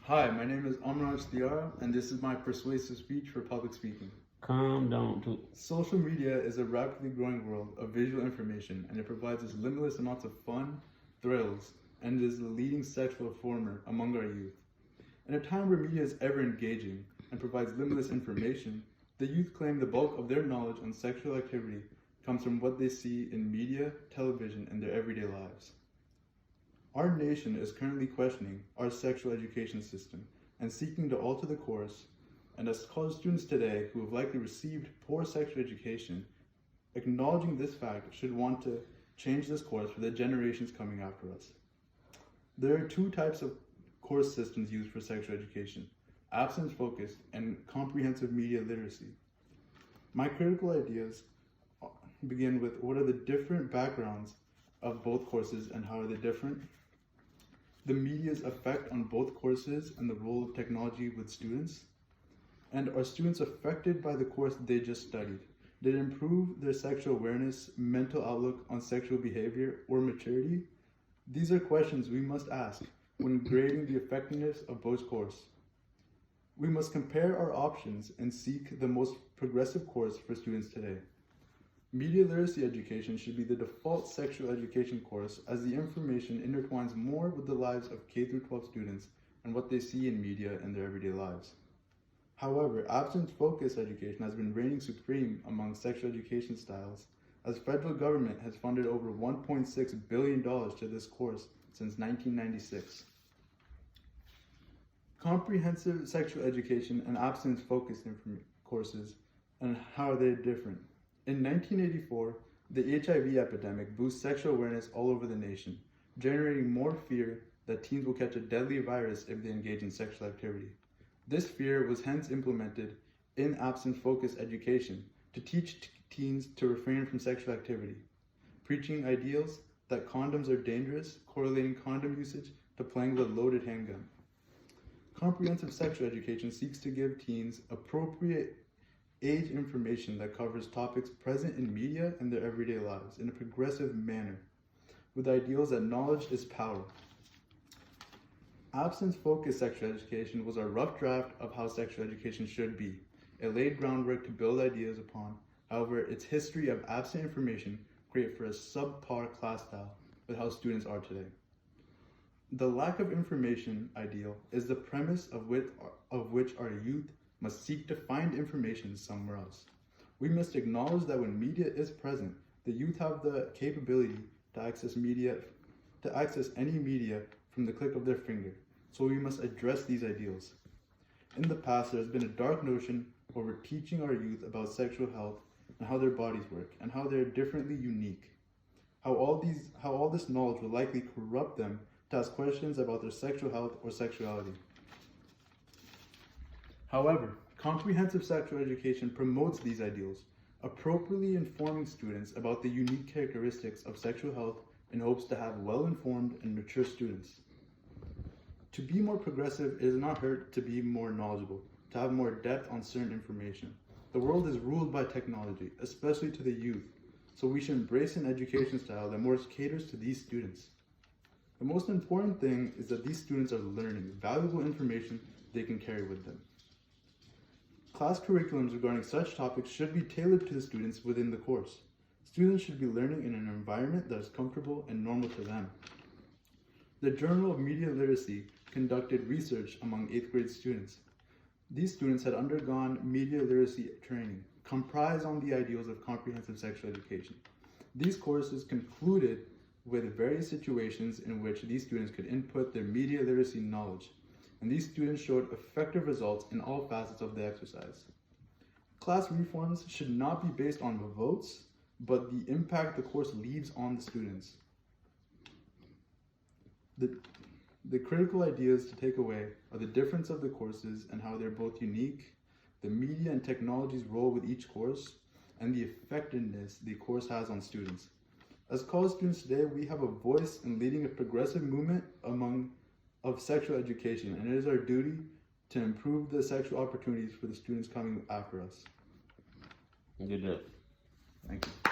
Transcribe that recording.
Hi, my name is Amraj Tiara, and this is my persuasive speech for public speaking. Calm down, too. Social media is a rapidly growing world of visual information, and it provides us limitless amounts of fun, thrills, and is the leading sexual informer among our youth. In a time where media is ever engaging and provides limitless information, the youth claim the bulk of their knowledge on sexual activity comes from what they see in media, television, and their everyday lives. Our nation is currently questioning our sexual education system and seeking to alter the course, and as college students today who have likely received poor sexual education, acknowledging this fact should want to change this course for the generations coming after us. There are two types of course systems used for sexual education: absence-focused and comprehensive media literacy. My critical ideas begin with what are the different backgrounds of both courses and how are they different, the media's effect on both courses and the role of technology with students, and are students affected by the course they just studied? Did it improve their sexual awareness, mental outlook on sexual behavior, or maturity? These are questions we must ask when grading the effectiveness of both courses. We must compare our options and seek the most progressive course for students today. Media literacy education should be the default sexual education course, as the information intertwines more with the lives of K-12 students and what they see in media in their everyday lives. However, absence-focused education has been reigning supreme among sexual education styles, as federal government has funded over $1.6 billion to this course since 1996. Comprehensive sexual education and absence-focused courses, and how are they different? In 1984, the HIV epidemic boosted sexual awareness all over the nation, generating more fear that teens will catch a deadly virus if they engage in sexual activity. This fear was hence implemented in absence-focused education to teach teens to refrain from sexual activity, preaching ideals that condoms are dangerous, correlating condom usage to playing with a loaded handgun. Comprehensive sexual education seeks to give teens appropriate age information that covers topics present in media and their everyday lives in a progressive manner, with ideals that knowledge is power. Absence-focused sexual education was a rough draft of how sexual education should be. It laid groundwork to build ideas upon. However, its history of absent information created for a subpar class style with how students are today. The lack of information ideal is the premise of which our youth must seek to find information somewhere else. We must acknowledge that when media is present, the youth have the capability to access any media from the click of their finger, so we must address these ideals. In the past, there has been a dark notion over teaching our youth about sexual health and how their bodies work, and how they are differently unique. How all this knowledge will likely corrupt them to ask questions about their sexual health or sexuality. However, comprehensive sexual education promotes these ideals, appropriately informing students about the unique characteristics of sexual health in hopes to have well-informed and mature students. To be more progressive, it does not hurt to be more knowledgeable, to have more depth on certain information. The world is ruled by technology, especially to the youth, so we should embrace an education style that more caters to these students. The most important thing is that these students are learning valuable information they can carry with them. Class curriculums regarding such topics should be tailored to the students within the course. Students should be learning in an environment that is comfortable and normal to them. The Journal of Media Literacy conducted research among 8th grade students. These students had undergone media literacy training, comprised on the ideals of comprehensive sexual education. These courses concluded with various situations in which these students could input their media literacy knowledge, and these students showed effective results in all facets of the exercise. Class reforms should not be based on votes, but the impact the course leaves on the students. The critical ideas to take away are the difference of the courses and how they're both unique, the media and technology's role with each course, and the effectiveness the course has on students. As college students today, we have a voice in leading a progressive movement of sexual education, and it is our duty to improve the sexual opportunities for the students coming after us. Good job. Thank you.